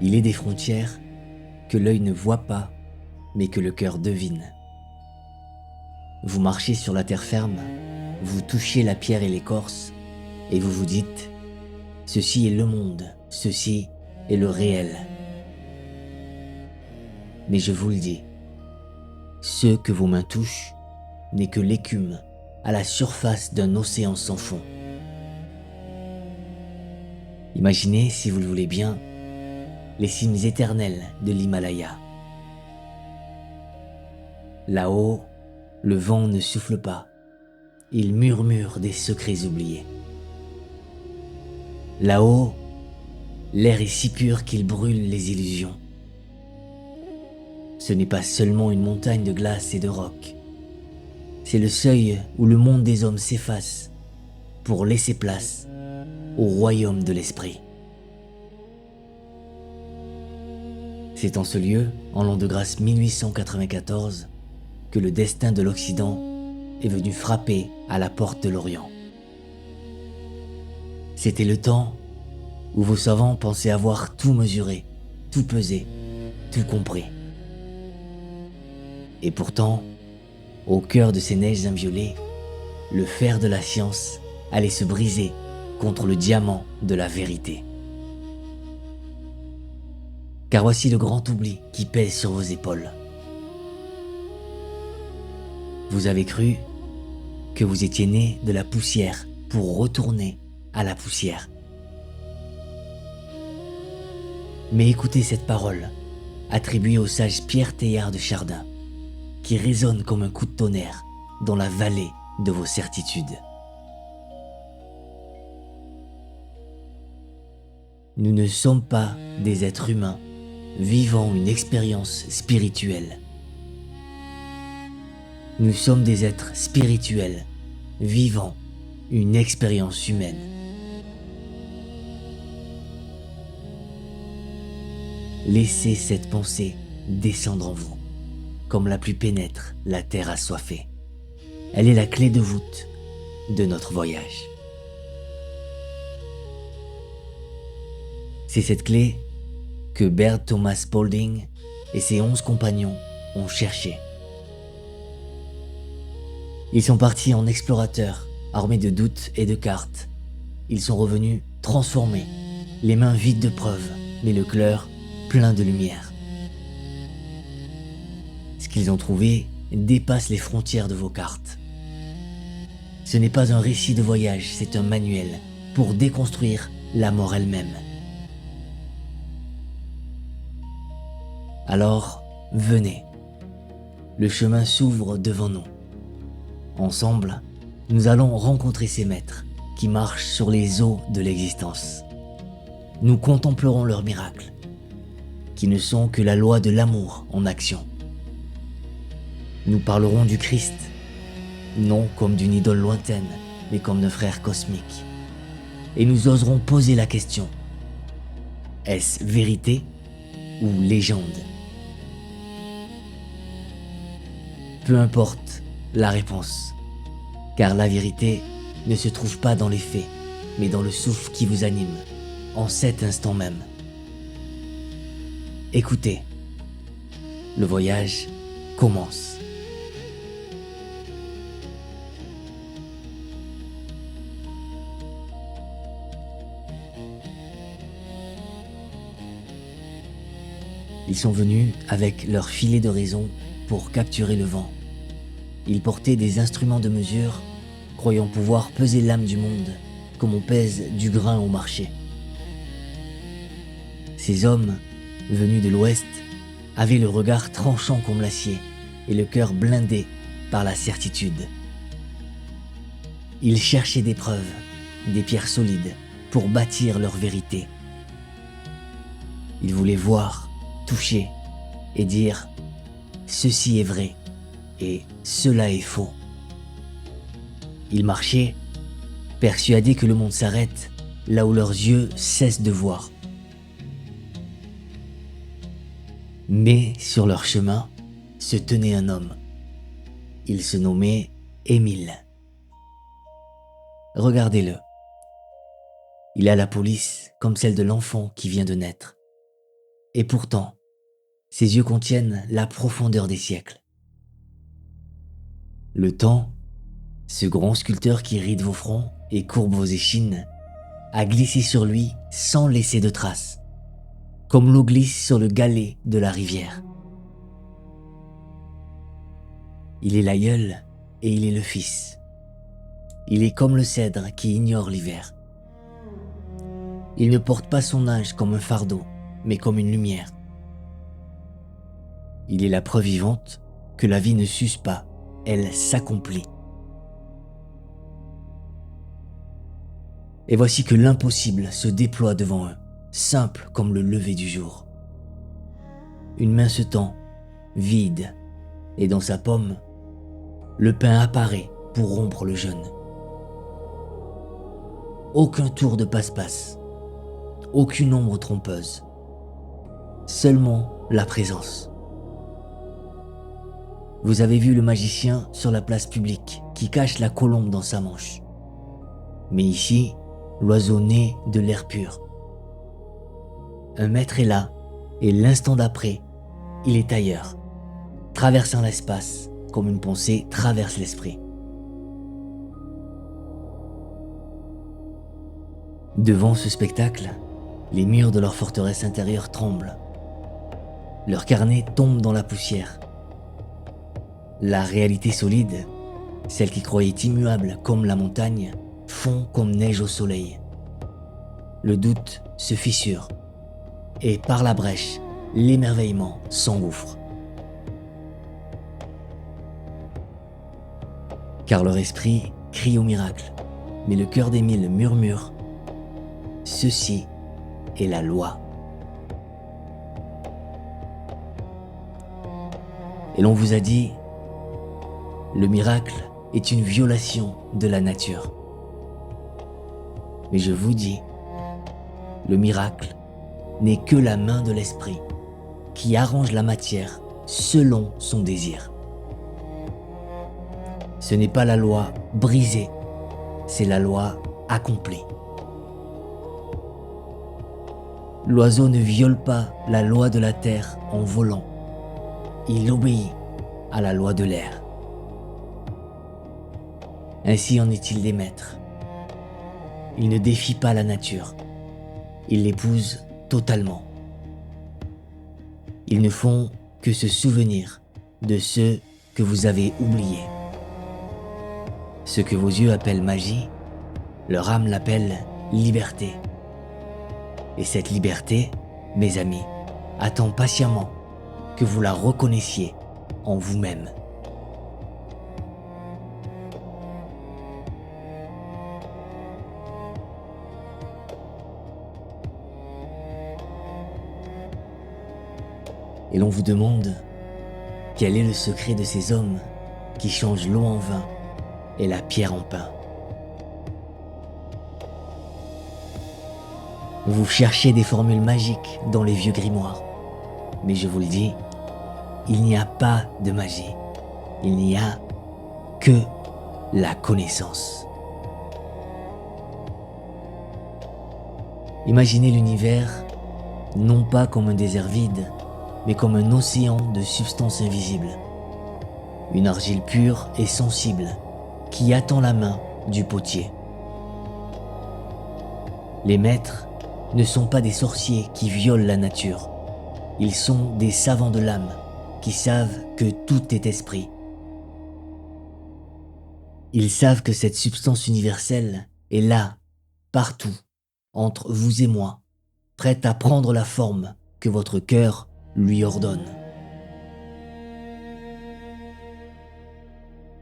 Il est des frontières que l'œil ne voit pas, mais que le cœur devine. Vous marchez sur la terre ferme, vous touchez la pierre et l'écorce, et vous vous dites « Ceci est le monde, ceci est le réel ». Mais je vous le dis, ce que vos mains touchent n'est que l'écume à la surface d'un océan sans fond. Imaginez, si vous le voulez bien, les cimes éternelles de l'Himalaya. Là-haut, le vent ne souffle pas, il murmure des secrets oubliés. Là-haut, l'air est si pur qu'il brûle les illusions. Ce n'est pas seulement une montagne de glace et de roc, c'est le seuil où le monde des hommes s'efface pour laisser place au royaume de l'esprit. C'est en ce lieu, en l'an de grâce 1894, que le destin de l'Occident est venu frapper à la porte de l'Orient. C'était le temps où vos savants pensaient avoir tout mesuré, tout pesé, tout compris. Et pourtant, au cœur de ces neiges inviolées, le fer de la science allait se briser contre le diamant de la vérité. Car voici le grand oubli qui pèse sur vos épaules. Vous avez cru que vous étiez né de la poussière pour retourner à la poussière. Mais écoutez cette parole, attribuée au sage Pierre Teilhard de Chardin, qui résonne comme un coup de tonnerre dans la vallée de vos certitudes. Nous ne sommes pas des êtres humains vivant une expérience spirituelle. Nous sommes des êtres spirituels vivant une expérience humaine. Laissez cette pensée descendre en vous, comme la pluie pénètre la terre assoiffée. Elle est la clé de voûte de notre voyage. C'est cette clé que Baird Thomas Spalding et ses 11 compagnons ont cherchée. Ils sont partis en explorateurs, armés de doutes et de cartes. Ils sont revenus transformés, les mains vides de preuves, mais le cœur plein de lumière. Ce qu'ils ont trouvé dépasse les frontières de vos cartes. Ce n'est pas un récit de voyage, c'est un manuel pour déconstruire la mort elle-même. Alors, venez. Le chemin s'ouvre devant nous. Ensemble, nous allons rencontrer ces maîtres qui marchent sur les eaux de l'existence. Nous contemplerons leurs miracles, qui ne sont que la loi de l'amour en action. Nous parlerons du Christ, non comme d'une idole lointaine, mais comme d'un frère cosmique. Et nous oserons poser la question, est-ce vérité ou légende? Peu importe la réponse, car la vérité ne se trouve pas dans les faits, mais dans le souffle qui vous anime, en cet instant même. Écoutez, le voyage commence. Ils sont venus avec leur filet de raison pour capturer le vent. Ils portaient des instruments de mesure, croyant pouvoir peser l'âme du monde comme on pèse du grain au marché. Ces hommes, venus de l'Ouest, avaient le regard tranchant comme l'acier et le cœur blindé par la certitude. Ils cherchaient des preuves, des pierres solides pour bâtir leur vérité. Ils voulaient voir, toucher et dire « ceci est vrai » et « cela est faux ». Ils marchaient, persuadés que le monde s'arrête là où leurs yeux cessent de voir. Mais sur leur chemin se tenait un homme. Il se nommait Émile. Regardez-le. Il a la police comme celle de l'enfant qui vient de naître. Et pourtant, ses yeux contiennent la profondeur des siècles. Le temps, ce grand sculpteur qui ride vos fronts et courbe vos échines, a glissé sur lui sans laisser de traces, comme l'eau glisse sur le galet de la rivière. Il est l'aïeul et il est le fils. Il est comme le cèdre qui ignore l'hiver. Il ne porte pas son âge comme un fardeau, mais comme une lumière. Il est la preuve vivante que la vie ne s'use pas, elle s'accomplit. Et voici que l'impossible se déploie devant eux, simple comme le lever du jour. Une main se tend, vide, et dans sa paume, le pain apparaît pour rompre le jeûne. Aucun tour de passe-passe, aucune ombre trompeuse, seulement la présence. Vous avez vu le magicien sur la place publique qui cache la colombe dans sa manche. Mais ici, l'oiseau naît de l'air pur. Un maître est là, et l'instant d'après, il est ailleurs, traversant l'espace comme une pensée traverse l'esprit. Devant ce spectacle, les murs de leur forteresse intérieure tremblent. Leurs carnets tombent dans la poussière. La réalité solide, celle qui croyait immuable comme la montagne, fond comme neige au soleil. Le doute se fissure, et par la brèche, l'émerveillement s'engouffre. Car leur esprit crie au miracle, mais le cœur d'Émile murmure « Ceci est la loi ». Et l'on vous a dit « Le miracle est une violation de la nature ». Mais je vous dis, le miracle n'est que la main de l'esprit qui arrange la matière selon son désir. Ce n'est pas la loi brisée, c'est la loi accomplie. L'oiseau ne viole pas la loi de la terre en volant, il obéit à la loi de l'air. Ainsi en est-il des maîtres. Ils ne défient pas la nature, ils l'épousent totalement. Ils ne font que se souvenir de ceux que vous avez oubliés. Ce que vos yeux appellent magie, leur âme l'appelle liberté. Et cette liberté, mes amis, attend patiemment que vous la reconnaissiez en vous-même. Et l'on vous demande quel est le secret de ces hommes qui changent l'eau en vin et la pierre en pain. Vous cherchez des formules magiques dans les vieux grimoires, mais je vous le dis, il n'y a pas de magie, il n'y a que la connaissance. Imaginez l'univers non pas comme un désert vide, mais comme un océan de substances invisibles. Une argile pure et sensible qui attend la main du potier. Les maîtres ne sont pas des sorciers qui violent la nature. Ils sont des savants de l'âme qui savent que tout est esprit. Ils savent que cette substance universelle est là, partout, entre vous et moi, prête à prendre la forme que votre cœur lui ordonne.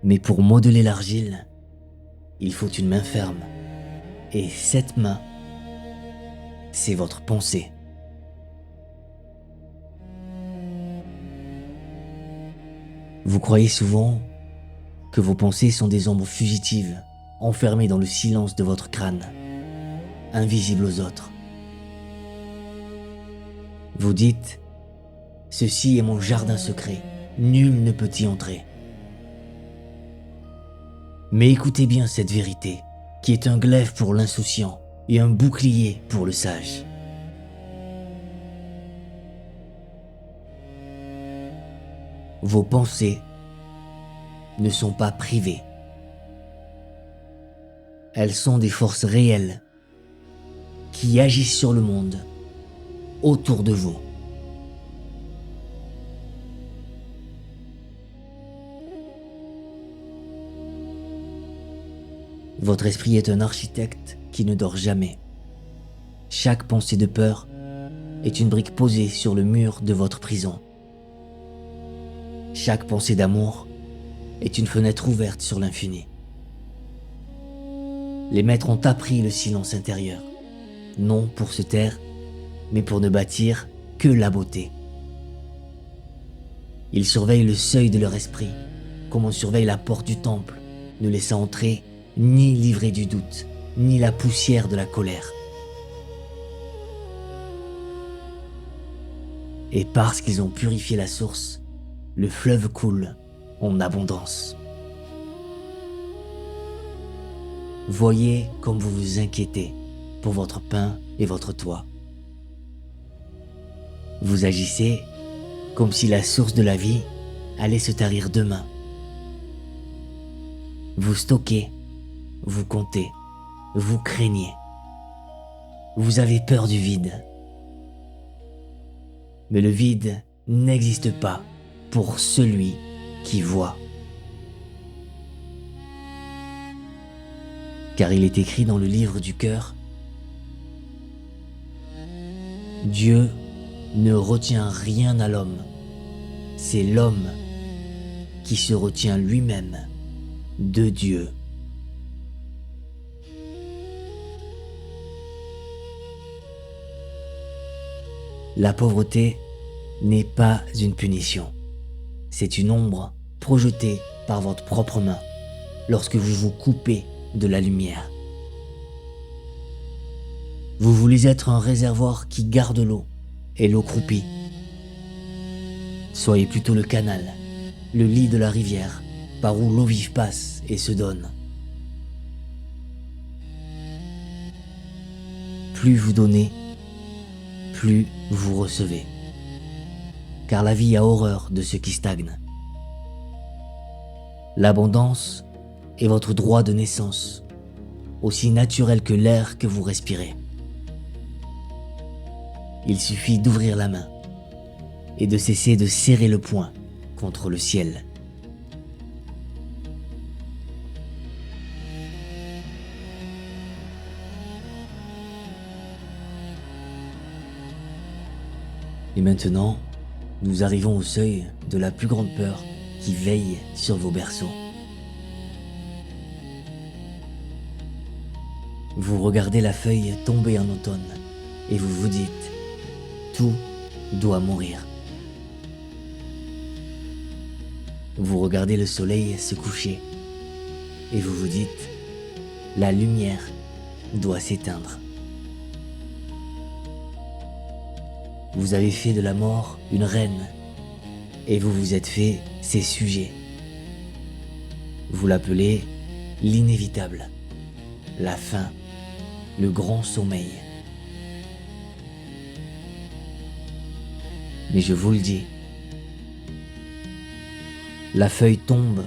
Mais pour modeler l'argile, il faut une main ferme. Et cette main, c'est votre pensée. Vous croyez souvent que vos pensées sont des ombres fugitives, enfermées dans le silence de votre crâne, invisibles aux autres. Vous dites « Ceci est mon jardin secret, nul ne peut y entrer ». Mais écoutez bien cette vérité, qui est un glaive pour l'insouciant et un bouclier pour le sage. Vos pensées ne sont pas privées. Elles sont des forces réelles qui agissent sur le monde autour de vous. Votre esprit est un architecte qui ne dort jamais. Chaque pensée de peur est une brique posée sur le mur de votre prison. Chaque pensée d'amour est une fenêtre ouverte sur l'infini. Les maîtres ont appris le silence intérieur, non pour se taire, mais pour ne bâtir que la beauté. Ils surveillent le seuil de leur esprit, comme on surveille la porte du temple, ne laissant entrer ni l'ivraie du doute, ni la poussière de la colère. Et parce qu'ils ont purifié la source, le fleuve coule en abondance. Voyez comme vous vous inquiétez pour votre pain et votre toit. Vous agissez comme si la source de la vie allait se tarir demain. Vous stockez, vous comptez, vous craignez. Vous avez peur du vide. Mais le vide n'existe pas pour celui qui voit. Car il est écrit dans le livre du cœur, Dieu ne retient rien à l'homme, c'est l'homme qui se retient lui-même de Dieu. La pauvreté n'est pas une punition, c'est une ombre projetée par votre propre main lorsque vous vous coupez de la lumière. Vous voulez être un réservoir qui garde l'eau et l'eau croupit. Soyez plutôt le canal, le lit de la rivière, par où l'eau vive passe et se donne. Plus vous donnez, plus vous recevez. Car la vie a horreur de ce qui stagne. L'abondance est votre droit de naissance, aussi naturel que l'air que vous respirez. Il suffit d'ouvrir la main et de cesser de serrer le poing contre le ciel. Et maintenant, nous arrivons au seuil de la plus grande peur qui veille sur vos berceaux. Vous regardez la feuille tomber en automne et vous vous dites « Tout doit mourir ». Vous regardez le soleil se coucher et vous vous dites « La lumière doit s'éteindre ». Vous avez fait de la mort une reine et vous vous êtes fait ses sujets. Vous l'appelez l'inévitable, la fin, le grand sommeil. Mais je vous le dis, la feuille tombe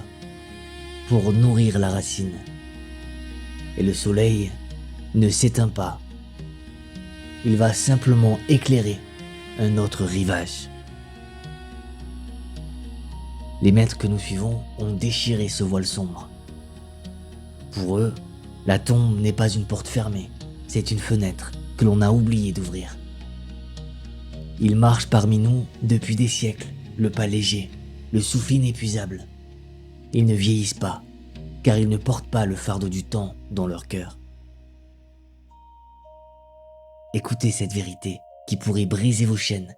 pour nourrir la racine et le soleil ne s'éteint pas. Il va simplement éclairer un autre rivage. Les maîtres que nous suivons ont déchiré ce voile sombre. Pour eux, la tombe n'est pas une porte fermée, c'est une fenêtre que l'on a oublié d'ouvrir. Ils marchent parmi nous depuis des siècles, le pas léger, le souffle inépuisable. Ils ne vieillissent pas, car ils ne portent pas le fardeau du temps dans leur cœur. Écoutez cette vérité qui pourrait briser vos chaînes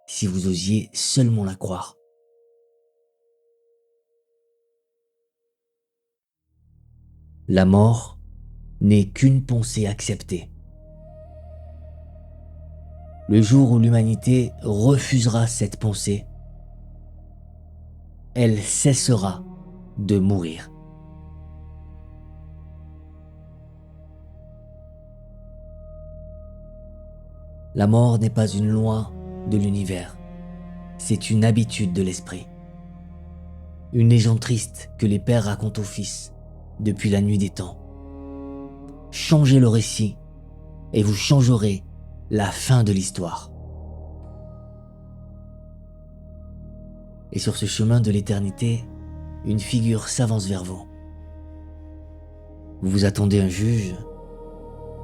si vous osiez seulement la croire. La mort n'est qu'une pensée acceptée. Le jour où l'humanité refusera cette pensée, elle cessera de mourir. La mort n'est pas une loi de l'univers, c'est une habitude de l'esprit. une légende triste que les pères racontent aux fils depuis la nuit des temps. Changez le récit et vous changerez la fin de l'histoire. Et sur ce chemin de l'éternité, une figure s'avance vers vous. Vous vous attendez un juge,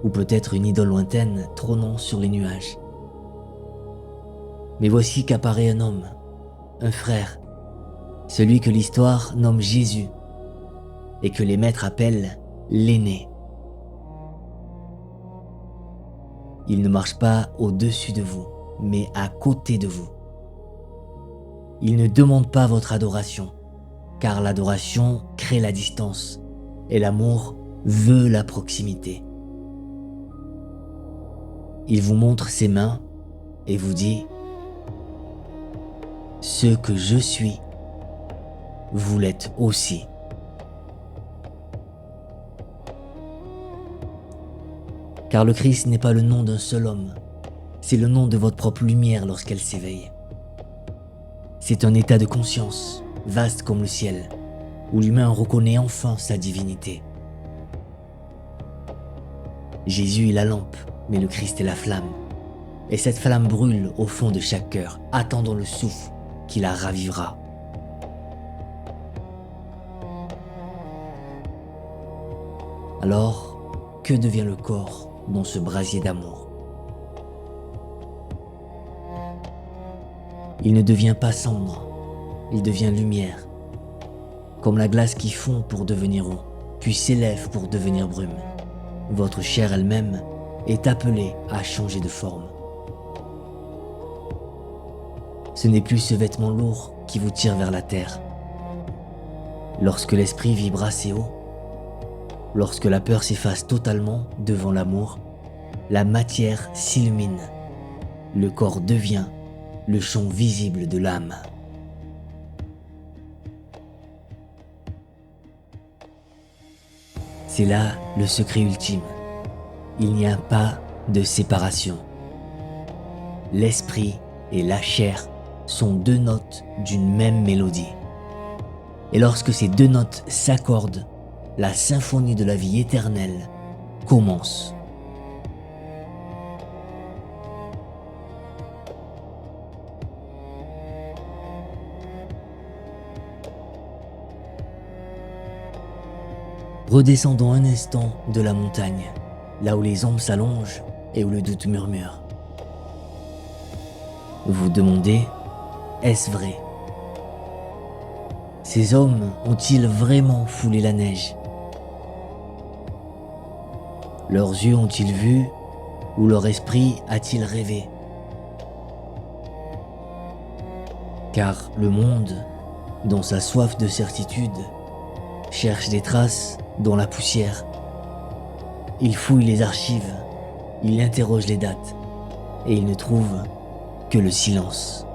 ou peut-être une idole lointaine trônant sur les nuages. Mais voici qu'apparaît un homme, un frère, celui que l'histoire nomme Jésus et que les maîtres appellent l'aîné. Il ne marche pas au-dessus de vous, mais à côté de vous. Il ne demande pas votre adoration, car l'adoration crée la distance et l'amour veut la proximité. Il vous montre ses mains et vous dit « Ce que je suis, vous l'êtes aussi. » Car le Christ n'est pas le nom d'un seul homme, c'est le nom de votre propre lumière lorsqu'elle s'éveille. C'est un état de conscience, vaste comme le ciel, où l'humain reconnaît enfin sa divinité. Jésus est la lampe, mais le Christ est la flamme. Et cette flamme brûle au fond de chaque cœur, attendant le souffle qui la ravivera. Alors, que devient le corps dans ce brasier d'amour? Il ne devient pas cendre, il devient lumière, comme la glace qui fond pour devenir eau, puis s'élève pour devenir brume. Votre chair elle-même est appelée à changer de forme. Ce n'est plus ce vêtement lourd qui vous tire vers la terre. Lorsque l'esprit vibre assez haut, lorsque la peur s'efface totalement devant l'amour, la matière s'illumine, le corps devient le champ visible de l'âme. C'est là le secret ultime. Il n'y a pas de séparation. L'esprit et la chair sont deux notes d'une même mélodie. Et lorsque ces deux notes s'accordent, la symphonie de la vie éternelle commence. Redescendons un instant de la montagne, là où les ombres s'allongent et où le doute murmure. Vous demandez, est-ce vrai? Ces hommes ont-ils vraiment foulé la neige? Leurs yeux ont-ils vu ou leur esprit a-t-il rêvé? Car le monde, dans sa soif de certitude, cherche des traces dans la poussière. Il fouille les archives, il interroge les dates, et il ne trouve que le silence.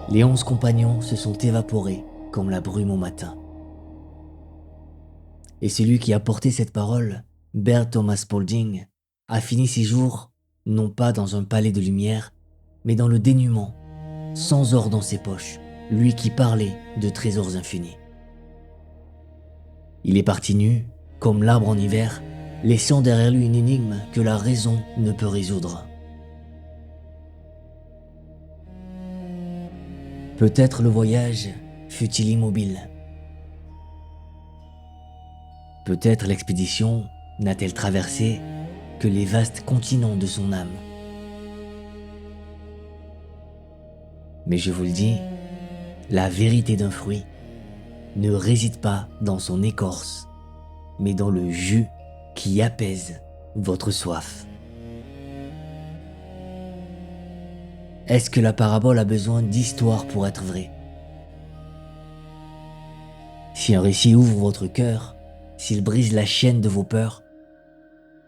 Les 11 compagnons se sont évaporés comme la brume au matin. Et celui qui a porté cette parole, Bert Thomas Spalding, a fini ses jours non pas dans un palais de lumière, mais dans le dénuement, sans or dans ses poches, lui qui parlait de trésors infinis. Il est parti nu, comme l'arbre en hiver, laissant derrière lui une énigme que la raison ne peut résoudre. Peut-être le voyage fut-il immobile. Peut-être l'expédition n'a-t-elle traversé que les vastes continents de son âme. Mais je vous le dis, la vérité d'un fruit ne réside pas dans son écorce, mais dans le jus qui apaise votre soif. Est-ce que la parabole a besoin d'histoire pour être vraie? Si un récit ouvre votre cœur, s'il brise la chaîne de vos peurs,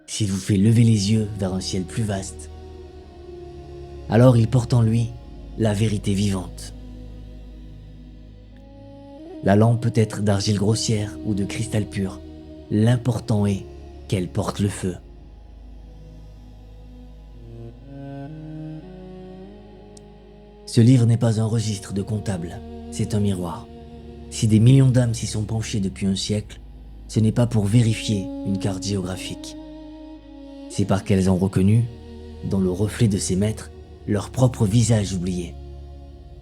s'il vous fait lever les yeux vers un ciel plus vaste, alors il porte en lui la vérité vivante. La lampe peut être d'argile grossière ou de cristal pur, l'important est qu'elle porte le feu. Ce livre n'est pas un registre de comptable, c'est un miroir. Si des millions d'âmes s'y sont penchées depuis un siècle, ce n'est pas pour vérifier une carte géographique. C'est parce qu'elles ont reconnu, dans le reflet de ces maîtres, leur propre visage oublié.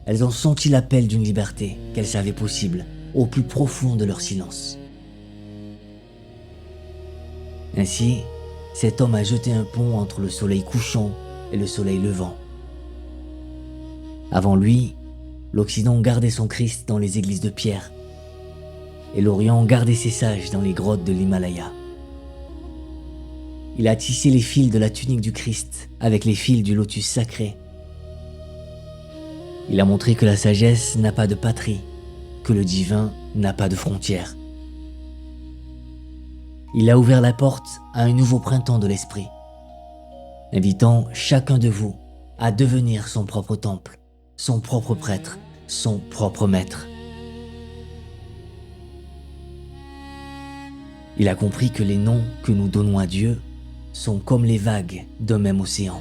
Elles ont senti l'appel d'une liberté qu'elles savaient possible, au plus profond de leur silence. Ainsi, cet homme a jeté un pont entre le soleil couchant et le soleil levant. Avant lui, l'Occident gardait son Christ dans les églises de pierre, et l'Orient gardait ses sages dans les grottes de l'Himalaya. Il a tissé les fils de la tunique du Christ avec les fils du lotus sacré. Il a montré que la sagesse n'a pas de patrie, que le divin n'a pas de frontières. Il a ouvert la porte à un nouveau printemps de l'esprit, invitant chacun de vous à devenir son propre temple, son propre prêtre, son propre maître. Il a compris que les noms que nous donnons à Dieu sont comme les vagues d'un même océan.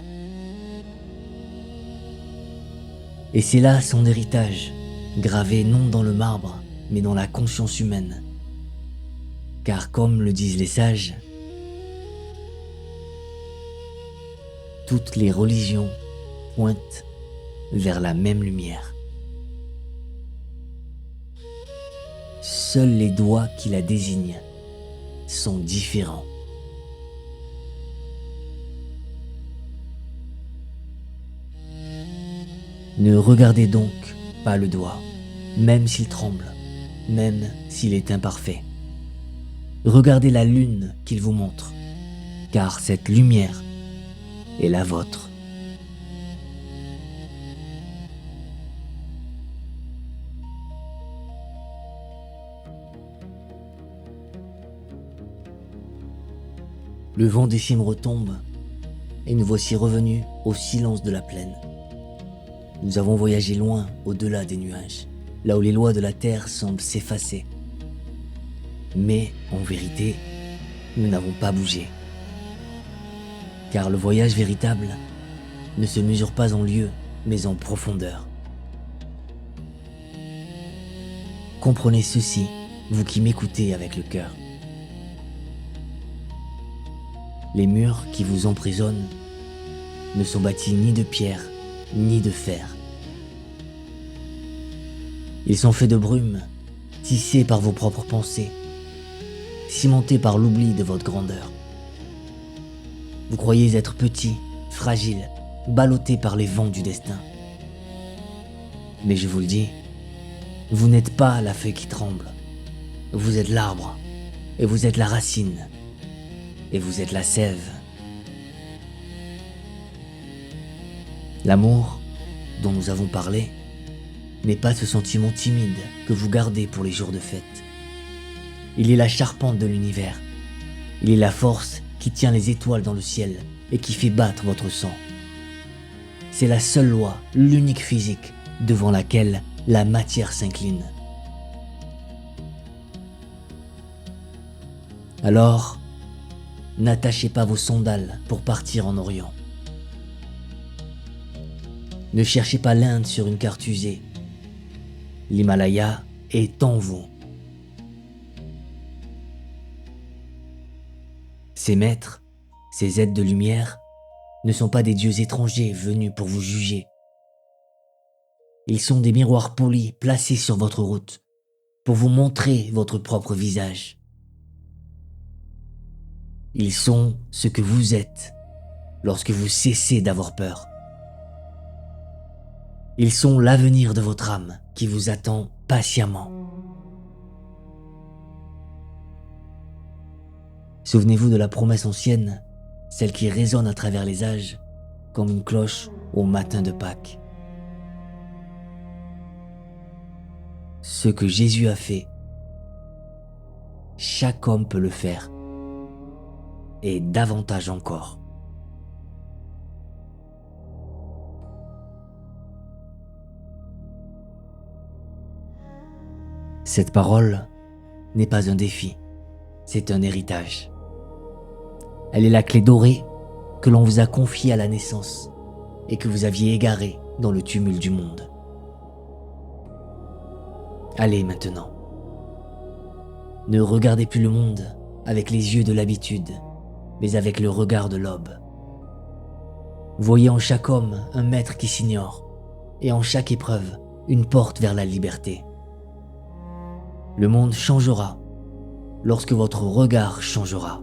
Et c'est là son héritage, gravé non dans le marbre, mais dans la conscience humaine. Car comme le disent les sages, toutes les religions pointent vers la même lumière. Seuls les doigts qui la désignent sont différents. Ne regardez donc pas le doigt, même s'il tremble, même s'il est imparfait. Regardez la lune qu'il vous montre, car cette lumière est la vôtre. Le vent des cimes retombe, et nous voici revenus au silence de la plaine. Nous avons voyagé loin au-delà des nuages, là où les lois de la terre semblent s'effacer. Mais, en vérité, nous n'avons pas bougé. Car le voyage véritable ne se mesure pas en lieu, mais en profondeur. Comprenez ceci, vous qui m'écoutez avec le cœur. Les murs qui vous emprisonnent ne sont bâtis ni de pierre, ni de fer. Ils sont faits de brume, tissés par vos propres pensées, cimentés par l'oubli de votre grandeur. Vous croyez être petit, fragile, ballotté par les vents du destin. Mais je vous le dis, vous n'êtes pas la feuille qui tremble. Vous êtes l'arbre, et vous êtes la racine, et vous êtes la sève. L'amour, dont nous avons parlé, n'est pas ce sentiment timide que vous gardez pour les jours de fête. Il est la charpente de l'univers. Il est la force qui tient les étoiles dans le ciel et qui fait battre votre sang. C'est la seule loi, l'unique physique, devant laquelle la matière s'incline. Alors, n'attachez pas vos sandales pour partir en Orient. Ne cherchez pas l'Inde sur une carte usée. L'Himalaya est en vous. Ces maîtres, ces êtres de lumière, ne sont pas des dieux étrangers venus pour vous juger. Ils sont des miroirs polis placés sur votre route pour vous montrer votre propre visage. Ils sont ce que vous êtes lorsque vous cessez d'avoir peur. Ils sont l'avenir de votre âme qui vous attend patiemment. Souvenez-vous de la promesse ancienne, celle qui résonne à travers les âges, comme une cloche au matin de Pâques. Ce que Jésus a fait, chaque homme peut le faire, et davantage encore. Cette parole n'est pas un défi, c'est un héritage. Elle est la clé dorée que l'on vous a confiée à la naissance et que vous aviez égarée dans le tumulte du monde. Allez maintenant. Ne regardez plus le monde avec les yeux de l'habitude, mais avec le regard de l'aube. Voyez en chaque homme un maître qui s'ignore, et en chaque épreuve une porte vers la liberté. Le monde changera lorsque votre regard changera,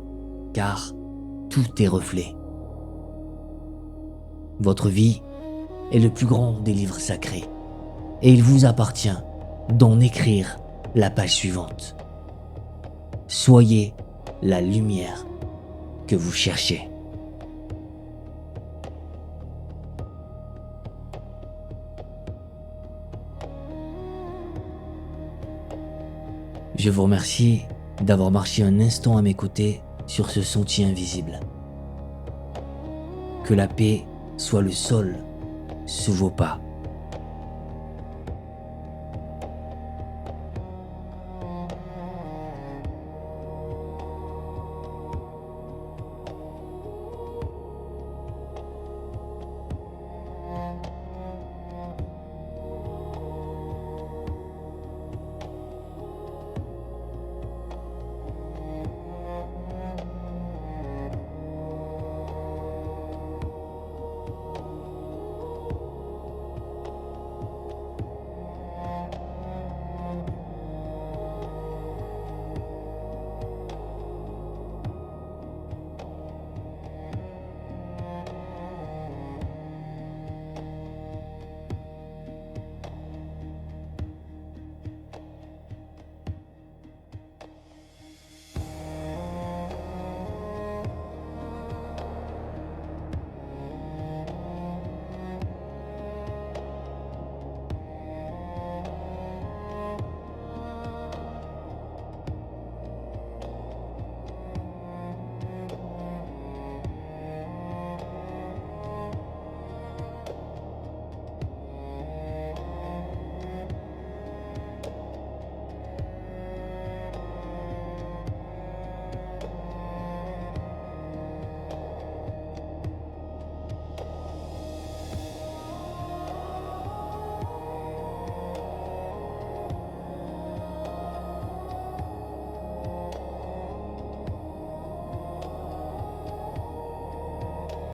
car tout est reflet. Votre vie est le plus grand des livres sacrés, et il vous appartient d'en écrire la page suivante. Soyez la lumière que vous cherchez. Je vous remercie d'avoir marché un instant à mes côtés sur ce sentier invisible. Que la paix soit le sol sous vos pas.